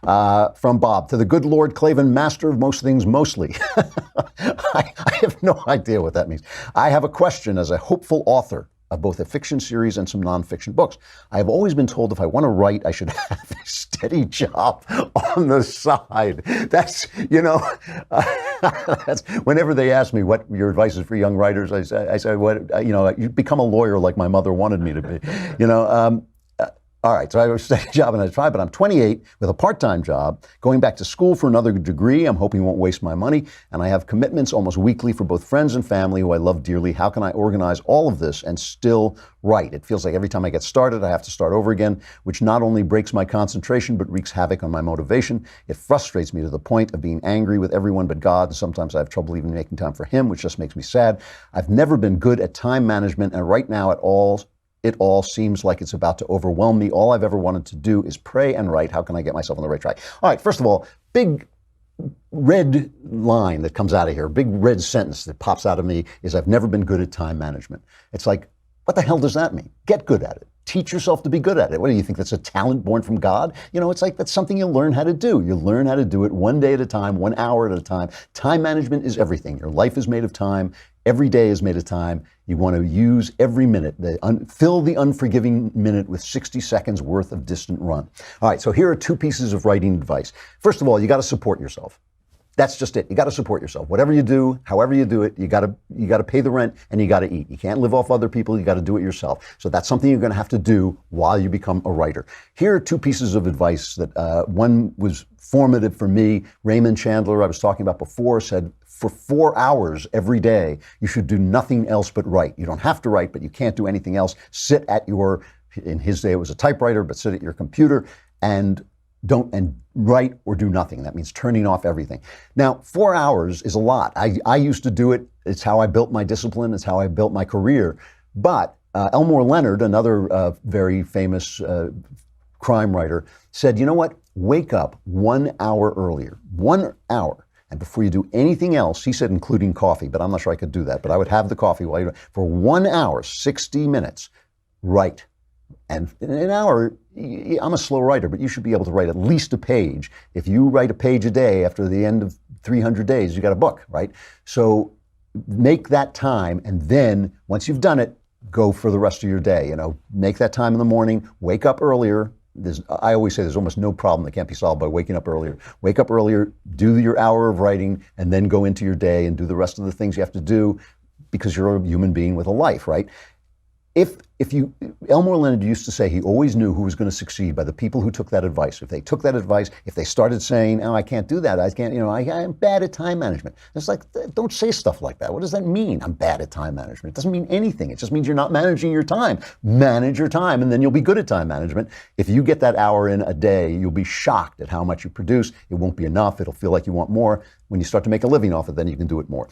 From Bob, to the good Lord Klavan, master of most things mostly. I have no idea what that means. I have a question as a hopeful author of both a fiction series and some nonfiction books. I have always been told if I want to write, I should have a steady job on the side. That's, that's, whenever they ask me what your advice is for young writers, I say, you become a lawyer like my mother wanted me to be, All right, so I have a steady job and I try, but I'm 28 with a part-time job, going back to school for another degree. I'm hoping won't waste my money. And I have commitments almost weekly for both friends and family who I love dearly. How can I organize all of this and still write? It feels like every time I get started, I have to start over again, which not only breaks my concentration, but wreaks havoc on my motivation. It frustrates me to the point of being angry with everyone but God. And sometimes I have trouble even making time for him, which just makes me sad. I've never been good at time management. And right now it all seems like it's about to overwhelm me. All I've ever wanted to do is pray and write. How can I get myself on the right track? All right, first of all, big red line that comes out of here, big red sentence that pops out of me is I've never been good at time management. It's like, what the hell does that mean? Get good at it. Teach yourself to be good at it. What do you think? That's a talent born from God? It's like that's something you learn how to do. You learn how to do it one day at a time, 1 hour at a time. Time management is everything. Your life is made of time. Every day is made of time. You want to use every minute. Fill the unforgiving minute with 60 seconds worth of distant run. All right, so here are 2 pieces of writing advice. First of all, you got to support yourself. That's just it. You got to support yourself. Whatever you do, however you do it, you got to pay the rent and you got to eat. You can't live off other people. You got to do it yourself. So that's something you're going to have to do while you become a writer. Here are 2 pieces of advice that one was formative for me. Raymond Chandler, I was talking about before, said for 4 hours every day, you should do nothing else but write. You don't have to write, but you can't do anything else. Sit at your, in his day it was a typewriter, but sit at your computer and write or do nothing. That means turning off everything. Now, 4 hours is a lot. I used to do it. It's how I built my discipline. It's how I built my career. But Elmore Leonard, another very famous crime writer, said, you know what? Wake up 1 hour earlier. 1 hour. And before you do anything else, he said, including coffee, but I'm not sure I could do that. But I would have the coffee while you for 1 hour, 60 minutes, write. And in an hour, I'm a slow writer, but you should be able to write at least a page. If you write a page a day, after the end of 300 days, you got a book, right? So make that time, and then once you've done it, go for the rest of your day. Make that time in the morning, wake up earlier. I always say there's almost no problem that can't be solved by waking up earlier. Wake up earlier, do your hour of writing, and then go into your day and do the rest of the things you have to do because you're a human being with a life, right? Elmore Leonard used to say he always knew who was going to succeed by the people who took that advice. If they took that advice, if they started saying, oh, I can't do that, I can't, I'm bad at time management. It's like, don't say stuff like that. What does that mean? I'm bad at time management. It doesn't mean anything. It just means you're not managing your time. Manage your time, and then you'll be good at time management. If you get that hour in a day, you'll be shocked at how much you produce. It won't be enough. It'll feel like you want more. When you start to make a living off it, then you can do it more.